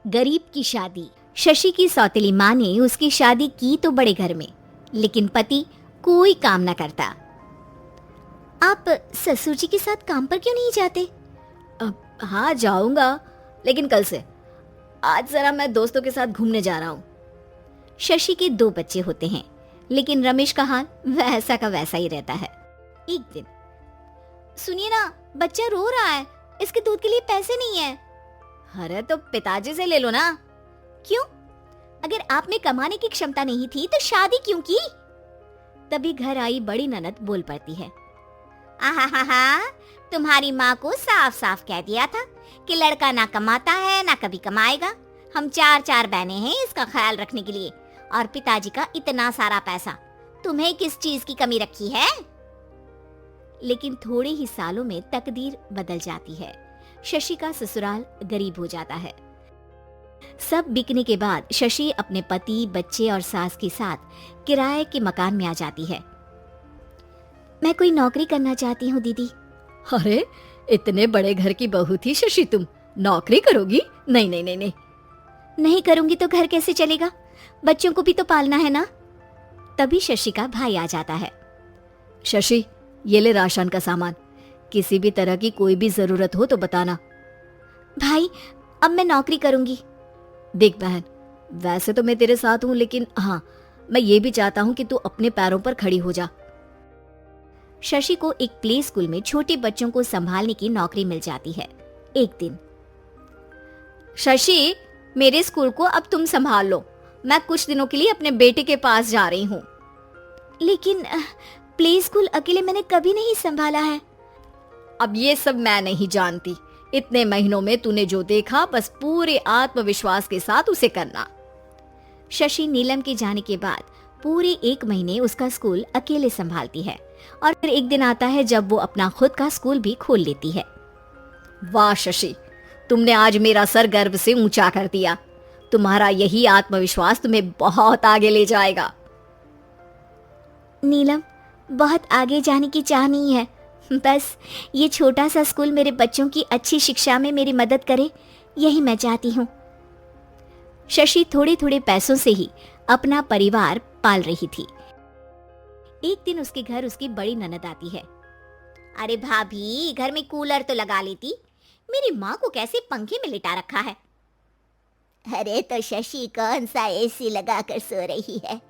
गरीब की शादी। शशि की सौतेली माँ ने उसकी शादी की तो बड़े घर में, लेकिन पति कोई काम न करता। आप ससुर जी के साथ काम पर क्यों नहीं जाते? हाँ जाऊंगा, लेकिन कल से। आज जरा मैं दोस्तों के साथ घूमने जा रहा हूँ। शशि के 2 बच्चे होते हैं, लेकिन रमेश का हाल वैसा का वैसा ही रहता है। एक दिन, सुनिए ना, बच्चा रो रहा है, इसके दूध के लिए पैसे नहीं है। अरे तो पिताजी से ले लो ना। क्यों? अगर आप में कमाने की क्षमता नहीं थी तो शादी क्यों की? तभी घर आई बड़ी ननद बोल पड़ती है, आहा, तुम्हारी माँ को साफ साफ कह दिया था कि लड़का ना कमाता है ना कभी कमाएगा। हम 4 बहनें हैं इसका ख्याल रखने के लिए, और पिताजी का इतना सारा पैसा, तुम्हें किस चीज की कमी रखी है? लेकिन थोड़े ही सालों में तकदीर बदल जाती है। शशि का ससुराल गरीब हो जाता है। सब बिकने के बाद शशि अपने पति, बच्चे और सास के साथ किराए के मकान में आ जाती है। मैं कोई नौकरी करना चाहती हूँ दीदी। अरे इतने बड़े घर की बहू थी शशि, तुम नौकरी करोगी? नहीं नहीं नहीं नहीं। नहीं करूंगी तो घर कैसे चलेगा? बच्चों को भी तो पालना है ना। तभी शशि का भाई आ जाता है। शशि, ये ले राशन का सामान, किसी भी तरह की कोई भी जरूरत हो तो बताना। भाई, अब मैं नौकरी करूंगी। देख बहन, वैसे तो मैं तेरे साथ हूं, लेकिन हाँ, मैं ये भी चाहता हूं कि तू अपने पैरों पर खड़ी हो जा। शशि को एक प्ले स्कूल में छोटे बच्चों को संभालने की नौकरी मिल जाती है। एक दिन, शशि, मेरे स्कूल को अब तुम संभाल लो, मैं कुछ दिनों के लिए अपने बेटे के पास जा रही हूँ। लेकिन प्ले स्कूल अकेले मैंने कभी नहीं संभाला है। अब ये सब मैं नहीं जानती, इतने महीनों में तूने जो देखा बस पूरे आत्मविश्वास के साथ उसे करना। शशि नीलम के जाने के बाद पूरे 1 महीने उसका स्कूल अकेले संभालती है, और फिर एक दिन आता है जब वो अपना खुद का स्कूल भी खोल लेती है। वाह शशि, तुमने आज मेरा सर गर्व से ऊंचा कर दिया। तुम्हारा यही आत्मविश्वास तुम्हें बहुत आगे ले जाएगा। नीलम, बहुत आगे जाने की चाह नहीं है, बस ये छोटा सा स्कूल मेरे बच्चों की अच्छी शिक्षा में मेरी मदद करे, यही मैं चाहती हूँ। शशि थोड़े थोड़े पैसों से ही अपना परिवार पाल रही थी। एक दिन उसके घर उसकी बड़ी ननद आती है। अरे भाभी, घर में कूलर तो लगा लेती, मेरी माँ को कैसे पंखे में लिटा रखा है? अरे तो शशि कौन सा एसी लगा कर सो रही है,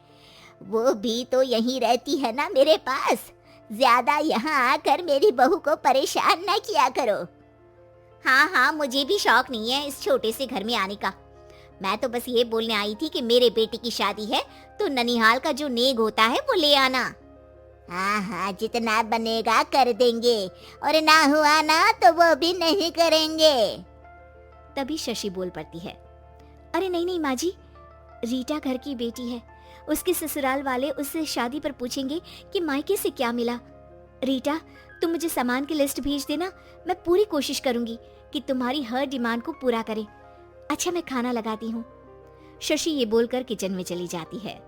वो भी तो यहीं रहती है ना मेरे पास। ज्यादा यहाँ आकर मेरी बहू को परेशान न किया करो। हाँ, मुझे भी शौक नहीं है इस छोटे से घर में आने का। मैं तो बस ये बोलने आई थी कि मेरे बेटे की शादी है तो ननिहाल का जो नेग होता है वो ले आना। हाँ, जितना बनेगा कर देंगे, और ना हुआ ना तो वो भी नहीं करेंगे। तभी शशि बोल पड़ती है, अरे नहीं माँ जी, रीटा घर की बेटी है, उसके ससुराल वाले उससे शादी पर पूछेंगे कि मायके से क्या मिला। रीटा, तुम मुझे सामान की लिस्ट भेज देना, मैं पूरी कोशिश करूंगी कि तुम्हारी हर डिमांड को पूरा करें। अच्छा, मैं खाना लगाती हूँ। शशि ये बोलकर किचन में चली जाती है।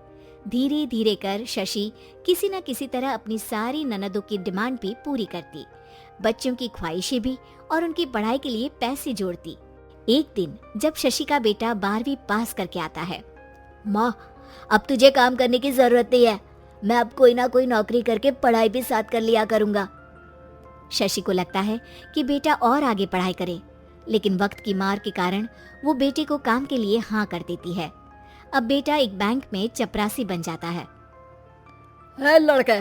धीरे धीरे कर शशि किसी न किसी तरह अपनी सारी ननदों की डिमांड भी पूरी करती, बच्चों की ख्वाहिशें भी, और उनकी पढ़ाई के लिए पैसे जोड़ती। एक दिन जब शशि का बेटा 12वीं पास करके आता है, माँ, अब तुझे काम करने की जरूरत नहीं है, मैं अब कोई ना कोई नौकरी करके पढ़ाई भी साथ कर लिया करूंगा। शशि को लगता है कि बेटा और आगे पढ़ाई करे, लेकिन वक्त की मार के कारण वो बेटे को काम के लिए हाँ कर देती है। अब बेटा एक बैंक में चपरासी बन जाता है। लड़का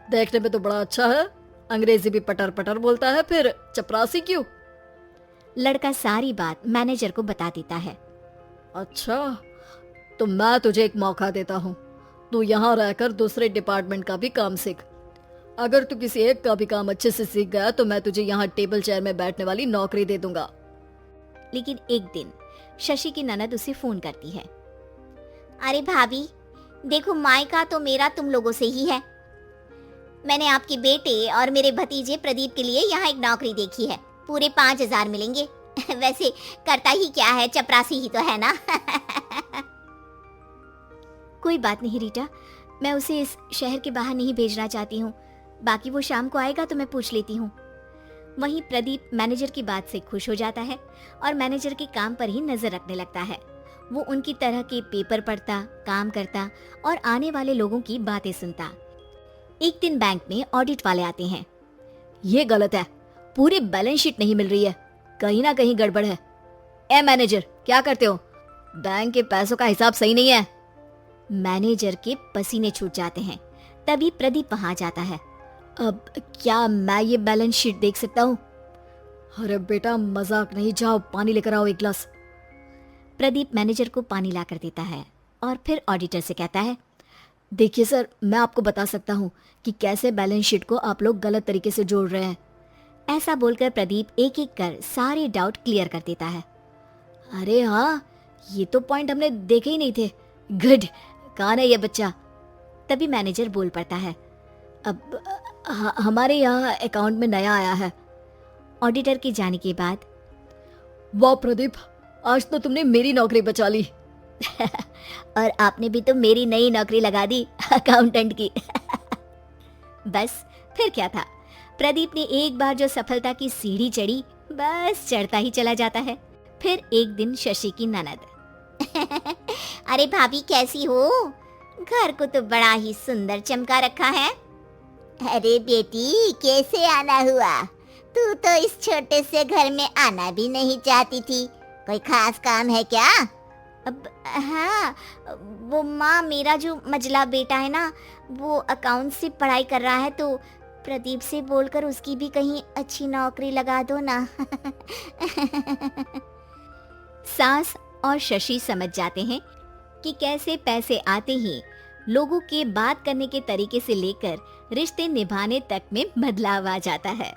देखने में तो बड़ा अच्छा है, अंग्रेजी भी पटर पटर बोलता है, फिर चपरासी क्यों? लड़का सारी बात मैनेजर को बता देता है। अच्छा, तो मैं तुझे एक मौका देता हूँ, तू यहाँ रहकर दूसरे डिपार्टमेंट का भी काम सीख। अगर तू किसी एक का भी काम अच्छे से सीख गया तो मैं तुझे यहाँ टेबल चेयर में बैठने वाली नौकरी दे दूंगा। लेकिन एक दिन शशि की ननद उसे फोन करती है। अरे भाभी, देखो, मायका तो मेरा तुम लोगों से ही है। मैंने आपके बेटे और मेरे भतीजे प्रदीप के लिए यहाँ एक नौकरी देखी है, पूरे 5,000 मिलेंगे। वैसे करता ही क्या है, चपरासी ही तो है ना। कोई बात नहीं रीटा, मैं उसे इस शहर के बाहर नहीं भेजना चाहती हूँ, बाकी वो शाम को आएगा तो मैं पूछ लेती हूँ। वहीं प्रदीप मैनेजर की बात से खुश हो जाता है और मैनेजर के काम पर ही नजर रखने लगता है। वो उनकी तरह के पेपर पढ़ता, काम करता और आने वाले लोगों की बातें सुनता। एक दिन बैंक में ऑडिट वाले आते हैं। ये गलत है, पूरी बैलेंस शीट नहीं मिल रही है, कहीं ना कहीं गड़बड़ है। ए मैनेजर, क्या करते हो? बैंक के पैसों का हिसाब सही नहीं है। मैनेजर के पसीने छूट जाते हैं। तभी प्रदीप वहां जाता है। अब क्या मैं ये बैलेंस शीट देख सकता हूँ? अरे बेटा मजाक नहीं, जाओ पानी लेकर आओ एक गिलास। प्रदीप मैनेजर को पानी लाकर देता है और फिर ऑडिटर से कहता है, देखिए सर, मैं आपको बता सकता हूँ कि कैसे बैलेंस शीट को आप लोग गलत तरीके से जोड़ रहे हैं। ऐसा बोलकर प्रदीप एक एक कर सारे डाउट क्लियर कर देता है। अरे हाँ, ये तो पॉइंट हमने देखे ही नहीं थे। गुड, कौन है ये बच्चा? तभी मैनेजर बोल पड़ता है, अब हमारे यहाँ अकाउंट में नया आया है। ऑडिटर के जाने के बाद, वाह प्रदीप, आज तो तुमने मेरी नौकरी बचा ली। और आपने भी तो मेरी नई नौकरी लगा दी अकाउंटेंट की। बस फिर क्या था, प्रदीप ने एक बार जो सफलता की सीढ़ी चढ़ी, बस चढ़ता ही चला जाता है। फिर एक दिन शशि की ननद, अरे भाभी कैसी हो? घर को तो बड़ा ही सुंदर चमका रखा है। अरे बेटी, कैसे आना हुआ? तू तो इस छोटे से घर में आना भी नहीं चाहती थी। कोई खास काम है क्या? अब हाँ, वो माँ, मेरा जो मझला बेटा है ना, वो अकाउंट से पढ़ाई कर रहा है, तो प्रदीप से बोलकर उसकी भी कहीं अच्छी नौकरी लगा दो ना। सास और शशि समझ जाते हैं कि कैसे पैसे आते ही लोगों के बात करने के तरीके से लेकर रिश्ते निभाने तक में बदलाव आ जाता है।